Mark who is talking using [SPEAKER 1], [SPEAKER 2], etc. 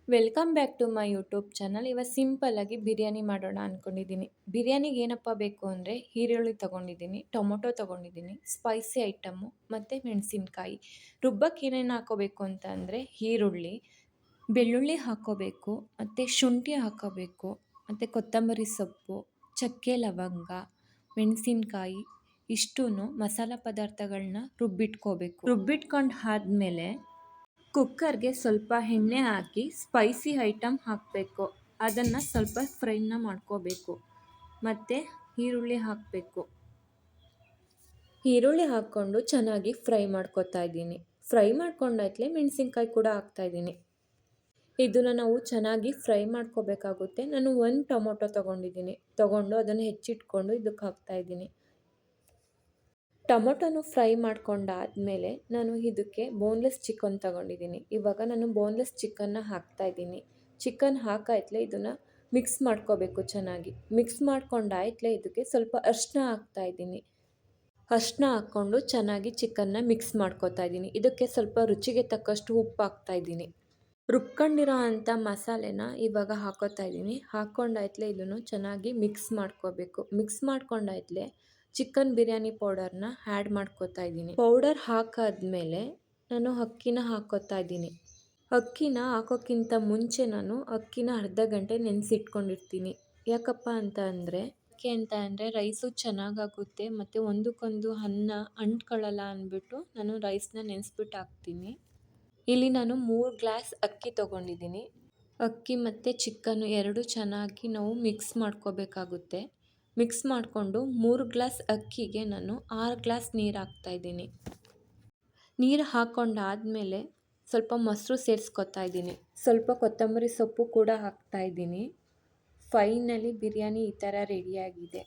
[SPEAKER 1] Welcome back to my YouTube channel. ಇವತ್ತು ಸಿಂಪಲ್ಲಾಗಿ ಬಿರಿಯಾನಿ ಮಾಡೋಣ ಅಂದ್ಕೊಂಡಿದ್ದೀನಿ. ಬಿರಿಯಾನಿಗೆ ಏನಪ್ಪ ಬೇಕು ಅಂದರೆ ಈರುಳ್ಳಿ ತೊಗೊಂಡಿದ್ದೀನಿ, ಟೊಮೊಟೊ ತೊಗೊಂಡಿದ್ದೀನಿ, ಸ್ಪೈಸಿ ಐಟಮು ಮತ್ತು ಮೆಣಸಿನ್ಕಾಯಿ. ರುಬ್ಬಕ್ಕೆ ಏನೇನು ಹಾಕೋಬೇಕು ಅಂತ ಅಂದರೆ ಈರುಳ್ಳಿ, ಬೆಳ್ಳುಳ್ಳಿ ಹಾಕ್ಕೋಬೇಕು, ಮತ್ತು ಶುಂಠಿ ಹಾಕ್ಕೋಬೇಕು, ಮತ್ತು ಕೊತ್ತಂಬರಿ ಸೊಪ್ಪು, ಚಕ್ಕೆ ಲವಂಗ, ಮೆಣಸಿನ್ಕಾಯಿ ಇಷ್ಟೂ ಮಸಾಲ ಪದಾರ್ಥಗಳನ್ನ ರುಬ್ಬಿಟ್ಕೊಂಡು ಆದಮೇಲೆ ಕುಕ್ಕರ್ಗೆ ಸ್ವಲ್ಪ ಎಣ್ಣೆ ಹಾಕಿ ಸ್ಪೈಸಿ ಐಟಮ್ ಹಾಕಬೇಕು. ಅದನ್ನು ಸ್ವಲ್ಪ ಫ್ರೈನ ಮಾಡ್ಕೋಬೇಕು. ಮತ್ತು ಈರುಳ್ಳಿ ಹಾಕಬೇಕು. ಈರುಳ್ಳಿ ಹಾಕ್ಕೊಂಡು ಚೆನ್ನಾಗಿ ಫ್ರೈ ಮಾಡ್ಕೊತಾ ಇದ್ದೀನಿ. ಫ್ರೈ ಮಾಡ್ಕೊಂಡಾಯ್ತಲೇ ಮೆಣಸಿನ್ಕಾಯಿ ಕೂಡ ಹಾಕ್ತಾಯಿದ್ದೀನಿ. ಇದನ್ನು ನಾವು ಚೆನ್ನಾಗಿ ಫ್ರೈ ಮಾಡ್ಕೋಬೇಕಾಗುತ್ತೆ. ನಾನು 1 ಟೊಮೊಟೊ ತೊಗೊಂಡು ಅದನ್ನು ಹೆಚ್ಚಿಟ್ಕೊಂಡು ಇದಕ್ಕೆ ಹಾಕ್ತಾಯಿದ್ದೀನಿ. ಟೊಮೊಟೊನು ಫ್ರೈ ಮಾಡ್ಕೊಂಡಾದಮೇಲೆ ನಾನು ಇದಕ್ಕೆ ಬೋನ್ಲೆಸ್ ಚಿಕನ್ ತೊಗೊಂಡಿದ್ದೀನಿ. ಇವಾಗ ನಾನು ಬೋನ್ಲೆಸ್ ಚಿಕನ್ನ ಹಾಕ್ತಾಯಿದ್ದೀನಿ. ಚಿಕನ್ ಹಾಕಾಯ್ತಲೇ ಇದನ್ನು ಮಿಕ್ಸ್ ಮಾಡ್ಕೋಬೇಕು ಚೆನ್ನಾಗಿ. ಮಿಕ್ಸ್ ಮಾಡ್ಕೊಂಡಾಯ್ತಲೇ ಇದಕ್ಕೆ ಸ್ವಲ್ಪ ಅರಿಶಿನ ಹಾಕ್ತಾಯಿದ್ದೀನಿ. ಅರಿಶಿನ ಹಾಕ್ಕೊಂಡು ಚೆನ್ನಾಗಿ ಚಿಕನ್ನ ಮಿಕ್ಸ್ ಮಾಡ್ಕೋತಾ ಇದ್ದೀನಿ. ಇದಕ್ಕೆ ಸ್ವಲ್ಪ ರುಚಿಗೆ ತಕ್ಕಷ್ಟು ಉಪ್ಪು ಹಾಕ್ತಾಯಿದ್ದೀನಿ. ರುಬ್ಕೊಂಡಿರೋ ಅಂಥ ಮಸಾಲೆನ ಇವಾಗ ಹಾಕೋತಾ ಇದ್ದೀನಿ. ಹಾಕ್ಕೊಂಡಾಯ್ತಲೇ ಇದನ್ನು ಚೆನ್ನಾಗಿ ಮಿಕ್ಸ್ ಮಾಡ್ಕೋಬೇಕು. ಮಿಕ್ಸ್ ಮಾಡ್ಕೊಂಡಾಯ್ತಲೇ ಚಿಕನ್ ಬಿರಿಯಾನಿ ಪೌಡರ್ನ ಆ್ಯಡ್ ಮಾಡ್ಕೋತಾ ಇದ್ದೀನಿ. ಪೌಡರ್ ಹಾಕಾದ್ಮೇಲೆ ನಾನು ಅಕ್ಕಿನ ಹಾಕ್ಕೋತಾ ಇದ್ದೀನಿ. ಅಕ್ಕಿನ ಹಾಕೋಕ್ಕಿಂತ ಮುಂಚೆ ನಾನು ಅಕ್ಕಿನ ಅರ್ಧ ಗಂಟೆ ನೆನೆಸಿಟ್ಕೊಂಡಿರ್ತೀನಿ. ಯಾಕಪ್ಪ ಅಂತ ಅಂದರೆ ರೈಸು ಚೆನ್ನಾಗಾಗುತ್ತೆ ಮತ್ತು ಒಂದಕ್ಕೊಂದು ಅನ್ನ ಅಂಟ್ಕೊಳ್ಳಲ್ಲ ಅಂದ್ಬಿಟ್ಟು ನಾನು ರೈಸ್ನ ನೆನೆಸ್ಬಿಟ್ಟು ಹಾಕ್ತೀನಿ. ಇಲ್ಲಿ ನಾನು 3 ಗ್ಲಾಸ್ ಅಕ್ಕಿ ತೊಗೊಂಡಿದ್ದೀನಿ. ಅಕ್ಕಿ ಮತ್ತು ಚಿಕನ್ನು ಎರಡೂ ಚೆನ್ನಾಗಿ ನಾವು ಮಿಕ್ಸ್ ಮಾಡ್ಕೋಬೇಕಾಗುತ್ತೆ. ಮಿಕ್ಸ್ ಮಾಡಿಕೊಂಡು 3 ಗ್ಲಾಸ್ ಅಕ್ಕಿಗೆ ನಾನು 6 ಗ್ಲಾಸ್ ನೀರು ಹಾಕ್ತಾಯಿದ್ದೀನಿ. ನೀರು ಹಾಕ್ಕೊಂಡಾದಮೇಲೆ ಸ್ವಲ್ಪ ಮೊಸರು ಸೇರಿಸ್ಕೊತಾ ಇದ್ದೀನಿ. ಸ್ವಲ್ಪ ಕೊತ್ತಂಬರಿ ಸೊಪ್ಪು ಕೂಡ ಹಾಕ್ತಾಯಿದ್ದೀನಿ. ಫೈನಲಿ ಬಿರಿಯಾನಿ ಈ ಥರ ರೆಡಿಯಾಗಿದೆ.